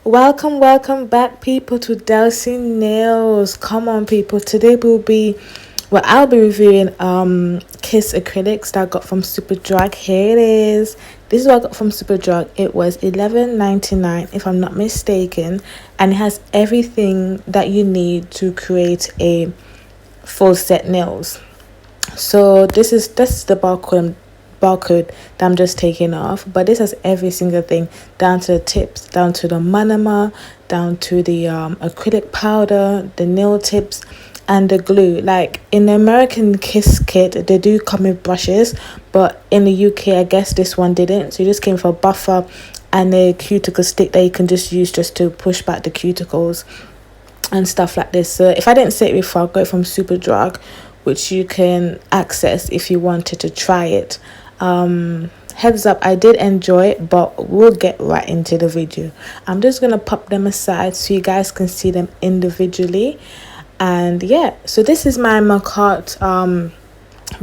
Welcome back, people, to Delcy Nails. Come on, people. Today I'll be reviewing Kiss acrylics that I got from Superdrug. Here it is. This is what I got from Superdrug. It was $11.99 if I'm not mistaken, and it has everything that you need to create a full set nails. So this is the barcode that I'm just taking off, but this has every single thing, down to the tips, down to the monomer, down to the acrylic powder, the nail tips, and the glue. Like in the American Kiss kit, they do come with brushes, but in the UK, I guess this one didn't. So it just came with a buffer and a cuticle stick that you can just use just to push back the cuticles and stuff like this. So if I didn't say it before, I got it from Superdrug, which you can access if you wanted to try it. Heads up, I did enjoy it, but we'll get right into the video. I'm just gonna pop them aside so you guys can see them individually. And yeah, so this is my Macart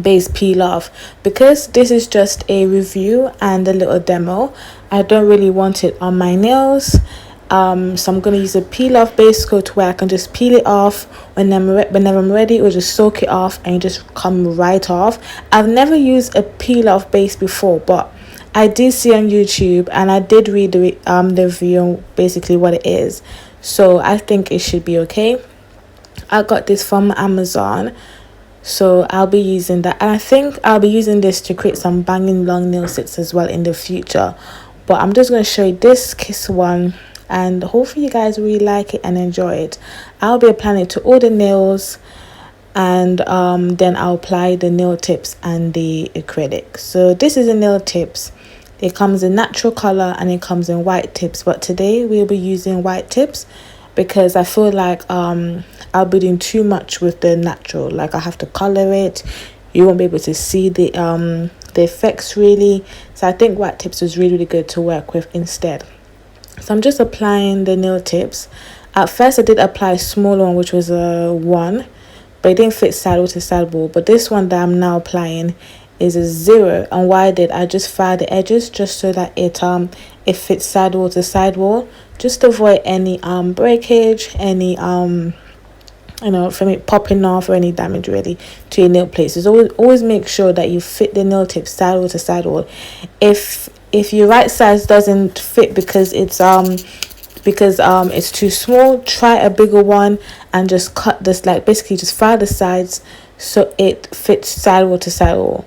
base peel off. Because this is just a review and a little demo, I don't really want it on my nails. So I'm going to use a peel off base coat where I can just peel it off whenever I'm ready, or just soak it off and just come right off. I've never used a peel off base before, but I did see on YouTube and I did read the review, basically what it is. So I think it should be okay. I got this from Amazon, so I'll be using that, and I think I'll be using this to create some banging long nail sets as well in the future. But I'm just going to show you this Kiss one, and hopefully you guys really like it and enjoy it. I'll be applying it to all the nails, and then I'll apply the nail tips and the acrylic. So this is the nail tips. It comes in natural color and it comes in white tips, but today we'll be using white tips because I feel like I'll be doing too much with the natural. Like I have to color it, you won't be able to see the effects really. So I think white tips is really good to work with instead. So I'm just applying the nail tips. At first I did apply a small one, which was a 1, but it didn't fit sidewall to sidewall. But this one that I'm now applying is a 0, and why I just filed the edges just so that it fits sidewall to sidewall, just to avoid any breakage, any from it popping off, or any damage really to your nail places. Always make sure that you fit the nail tips sidewall to sidewall. If your right size doesn't fit because it's too small, try a bigger one and just cut this, like basically just file the sides so it fits sidewall to sidewall,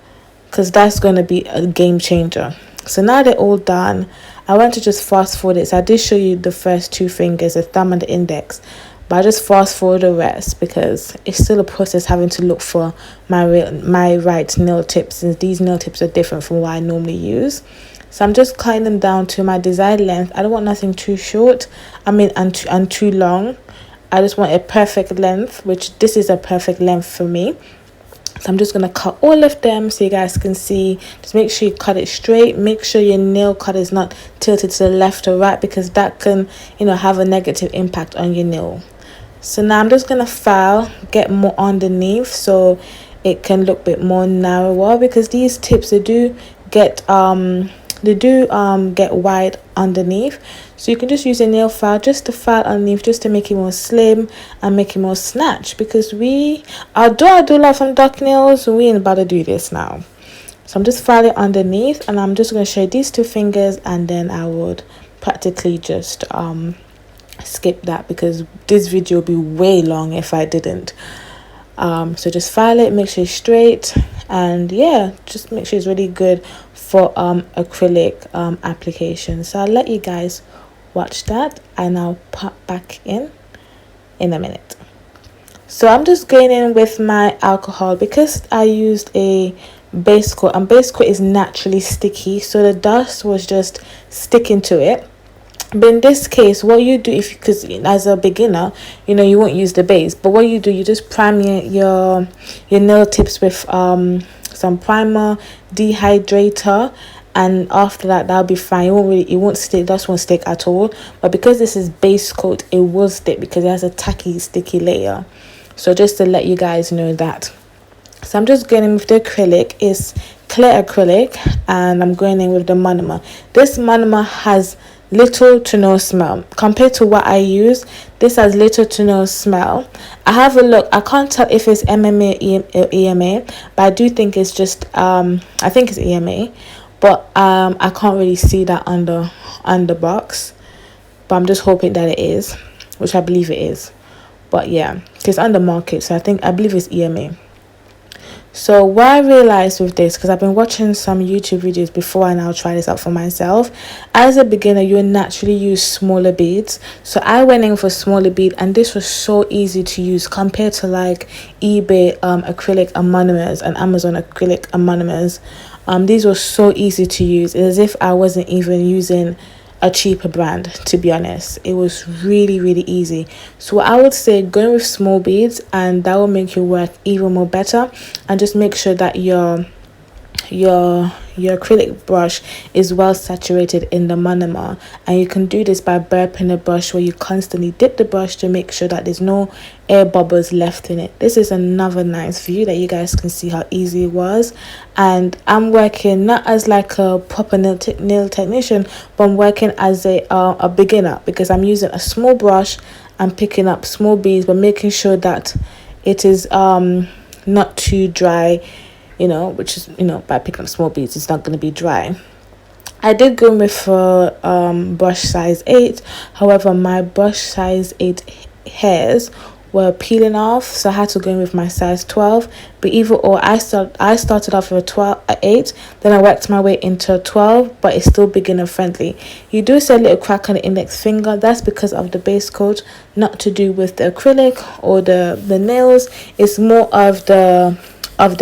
because that's going to be a game changer. So now they're all done. I want to just fast forward it. So I did show you the first 2 fingers, the thumb and the index, but I just fast forward the rest because it's still a process having to look for my right nail tips, since these nail tips are different from what I normally use. So I'm just cutting them down to my desired length. I don't want nothing too short, and too long. I just want a perfect length, which this is a perfect length for me. So I'm just going to cut all of them so you guys can see. Just make sure you cut it straight. Make sure your nail cut is not tilted to the left or right, because that can have a negative impact on your nail. So now I'm just going to file, get more underneath so it can look a bit more narrower, because these tips, they do get wide underneath. So you can just use a nail file just to file underneath, just to make it more slim and make it more snatch, because although I do love some dark nails, we ain't about to do this now. So I'm just filing underneath, and I'm just going to show you these 2 fingers, and then I would practically just skip that, because this video would be way long if I didn't. So just file it, make sure it's straight, and yeah, just make sure it's really good for acrylic application. So I'll let you guys watch that, and I'll pop back in a minute. So I'm just going in with my alcohol because I used a base coat, and base coat is naturally sticky, so the dust was just sticking to it. But in this case, what you do, because as a beginner, you won't use the base, but what you do, you just prime your nail tips with some primer, dehydrator, and after that, that'll be fine. It won't stick, dust won't stick at all. But because this is base coat, it will stick because it has a tacky, sticky layer. So just to let you guys know that. So I'm just going in with the acrylic. It's clear acrylic, and I'm going in with the monomer. This monomer has little to no smell. Compared to what I use, this has little to no smell. I have a look. I can't tell if it's MMA or EMA, but I do think it's just I think it's EMA, but I can't really see that on the box, but I'm just hoping that it is, which I believe it is. But yeah, it's on the market, so I believe it's EMA. So what I realized with this, because I've been watching some YouTube videos before and I'll try this out for myself. As a beginner, you naturally use smaller beads. So I went in for smaller bead, and this was so easy to use compared to like eBay acrylic and monomers and Amazon acrylic and monomers. These were so easy to use. It's as if I wasn't even using a cheaper brand, to be honest. It was really, really easy. So I would say going with small beads, and that will make your work even more better. And just make sure that your acrylic brush is well saturated in the monomer, and you can do this by burping the brush, where you constantly dip the brush to make sure that there's no air bubbles left in it. This is another nice view that you guys can see how easy it was. And I'm working not as like a proper nail technician, but I'm working as a beginner, because I'm using a small brush and picking up small beads, but making sure that it is not too dry, which is, by picking up small beads, it's not going to be dry. I did go with brush size 8. However, my brush size 8 hairs were peeling off, so I had to go in with my size 12. But either or, I started off with a 8, then I worked my way into a 12, but it's still beginner friendly. You do see a little crack on the index finger. That's because of the base coat, not to do with the acrylic or the nails. It's more of the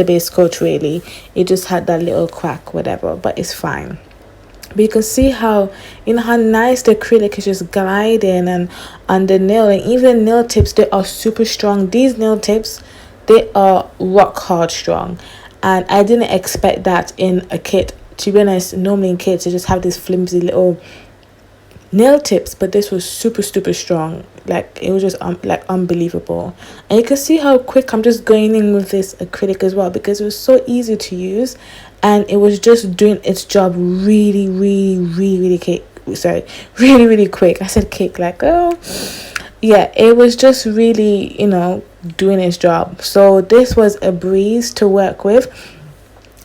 base coat, really. It just had that little crack, whatever, but it's fine. But you can see how nice the acrylic is just gliding and on the nail, and even nail tips, they are super strong. These nail tips, they are rock hard strong, and I didn't expect that in a kit. To be honest, normally in kits you just have these flimsy little nail tips, but this was super strong. Like, it was just like unbelievable. And you can see how quick I'm just going in with this acrylic as well, because it was so easy to use, and it was just doing its job really quick. I said cake, like, oh yeah, it was just really doing its job. So this was a breeze to work with,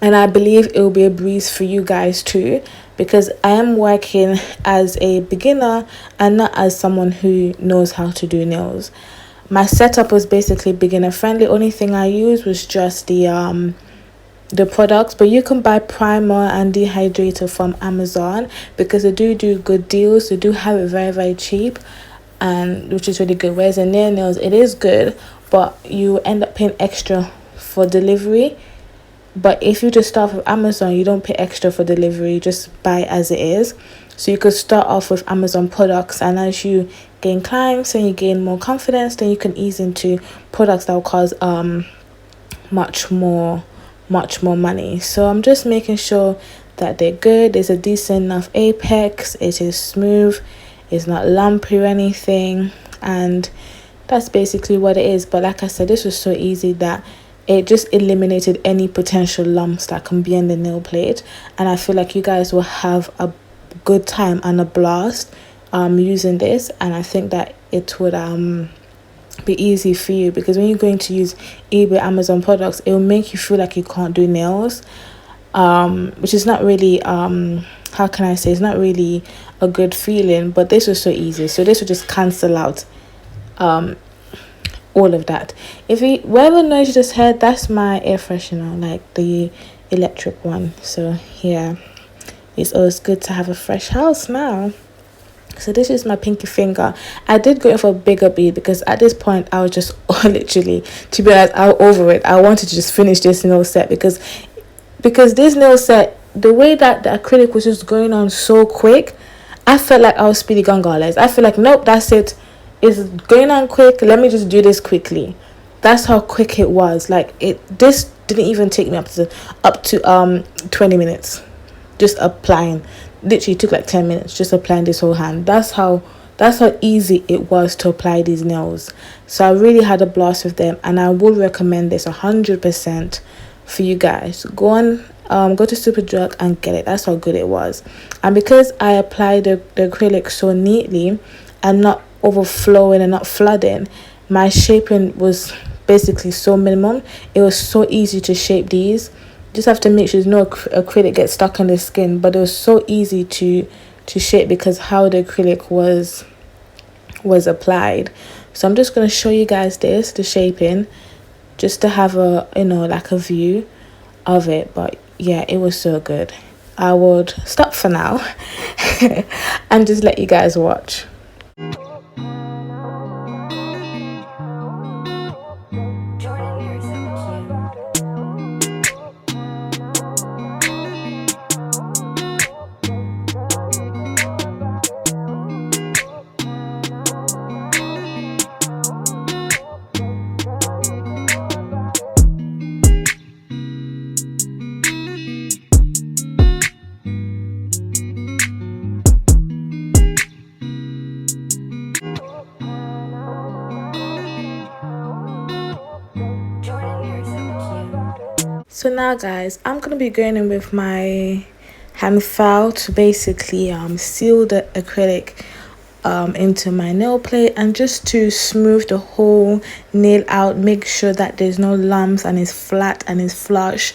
and I believe it will be a breeze for you guys too, because I am working as a beginner and not as someone who knows how to do nails. My setup was basically beginner friendly. Only thing I used was just the products, but you can buy primer and dehydrator from Amazon, because they do good deals. They do have it very cheap, and which is really good. Whereas in nails, it is good, but you end up paying extra for delivery. But if you just start with Amazon, you don't pay extra for delivery, you just buy it as it is. So you could start off with Amazon products, and as you gain clients and you gain more confidence, then you can ease into products that will cost much more money. So I'm just making sure that they're good. There's a decent enough apex, it is smooth, it's not lumpy or anything, and that's basically what it is. But like I said, this was so easy that it just eliminated any potential lumps that can be in the nail plate, and I feel like you guys will have a good time and a blast using this. And I think that it would be easy for you, because when you're going to use eBay, Amazon products, it will make you feel like you can't do nails, which is not really how can I say, it's not really a good feeling. But this was so easy, so this would just cancel out all of that. Whatever noise you just heard, that's my air freshener, like the electric one. So yeah, it's always good to have a fresh house now. So this is my pinky finger. I did go in for a bigger bead, because at this point I was just literally, to be honest, I was over it. I wanted to just finish this nail set, because this nail set, the way that the acrylic was just going on so quick, I felt like I was Speedy Gonzales. I feel like, nope, that's it, it's going on quick, let me just do this quickly. That's how quick it was. Like, this didn't even take me up to 20 minutes just applying. Literally took like 10 minutes just applying this whole hand. That's how easy it was to apply these nails. So I really had a blast with them, and I would recommend this 100% for you guys. Go on go to Superdrug and get it. That's how good it was. And because I applied the acrylic so neatly and not overflowing and not flooding, my shaping was basically so minimum. It was so easy to shape these. Just have to make sure no acrylic gets stuck on the skin, but it was so easy to shape because how the acrylic was applied. So I'm just going to show you guys the shaping, just to have a like a view of it. But yeah, it was so good. I would stop for now and just let you guys watch. So now guys, I'm gonna be going in with my hand file to basically seal the acrylic into my nail plate, and just to smooth the whole nail out, make sure that there's no lumps and it's flat and it's flush.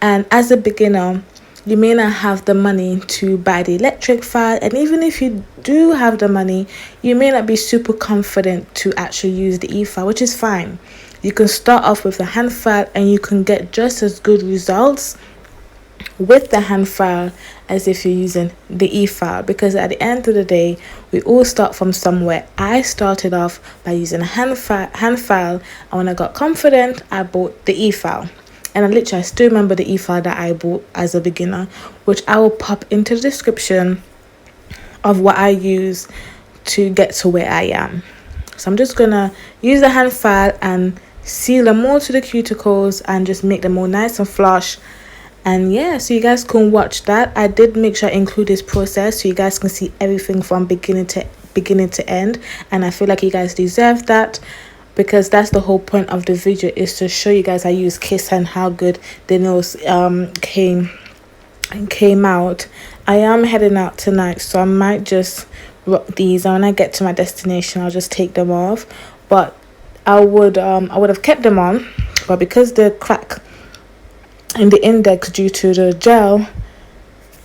And as a beginner, you may not have the money to buy the electric file, and even if you do have the money, you may not be super confident to actually use the e-file, which is fine. You can start off with the hand file and you can get just as good results with the hand file as if you're using the e-file, because at the end of the day, we all start from somewhere. I started off by using a hand file, and when I got confident, I bought the e-file. And I still remember the e-file that I bought as a beginner, which I will pop into the description of what I use to get to where I am. So I'm just gonna use the hand file and seal them all to the cuticles and just make them all nice and flush. And yeah, so you guys can watch that. I did make sure I include this process so you guys can see everything from beginning to end, and I feel like you guys deserve that, because that's the whole point of the video, is to show you guys I use Kiss and how good the nails came out. I am heading out tonight, so I might just rock these, and when I get to my destination I'll just take them off. But I would have kept them on, but because the crack in the index due to the gel,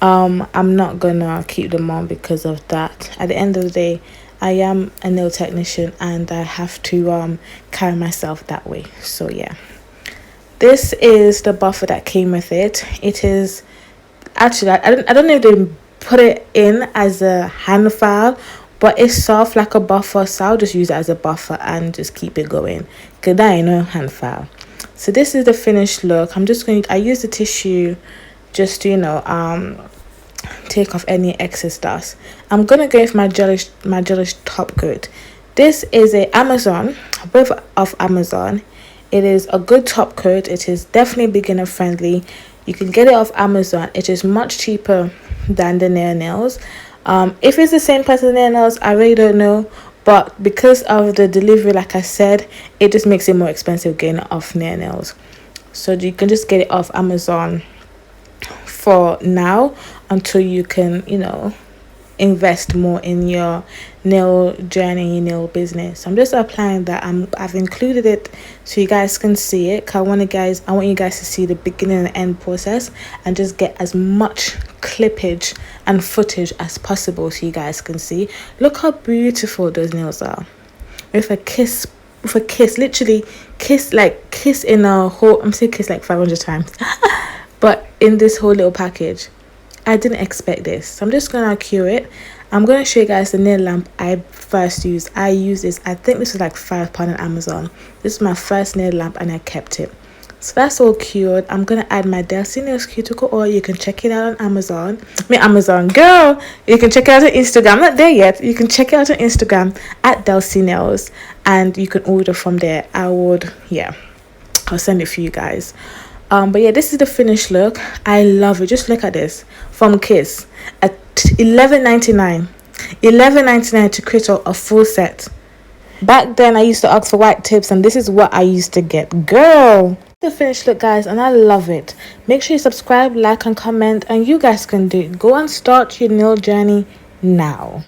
I'm not gonna keep them on because of that. At the end of the day, I am a nail technician and I have to carry myself that way. So yeah, this is the buffer that came with it. It is actually, I don't know if they put it in as a hand file, but it's soft like a buffer, so I'll just use it as a buffer and just keep it going, because that ain't no hand file. So this is the finished look. I use the tissue just to take off any excess dust. I'm gonna go with my gelish top coat. This is a Amazon, both of Amazon. It is a good top coat. It is definitely beginner friendly. You can get it off Amazon. It is much cheaper than the nails. If it's the same price as the nails, I really don't know, but because of the delivery, like I said, it just makes it more expensive getting it off nails. So you can just get it off Amazon for now until you can invest more in your nail journey, nail business. I'm just applying that. I've included it so you guys can see it, because I want you guys to see the beginning and end process and just get as much clippage and footage as possible so you guys can see. Look how beautiful those nails are, with a kiss, literally kiss in a whole, I'm saying kiss like 500 times but in this whole little package. I didn't expect this, so I'm just gonna cure it. I'm gonna show you guys the nail lamp I first used. I used this, I think this was like £5 on Amazon. This is my first nail lamp and I kept it. So that's all cured. I'm gonna add my Delcy Nails cuticle oil. You can check it out on Amazon. Amazon girl, you can check it out on Instagram. I'm not there yet. You can check it out on Instagram at Delcy Nails, and you can order from there. I'll send it for you guys. But yeah, this is the finished look. I love it. Just look at this from Kiss at $11.99 to create a full set. Back then I used to ask for white tips, and this is what I used to get, girl. The finished look, guys, and I love it. Make sure you subscribe, like, and comment, and you guys can do it. Go and start your nail journey now.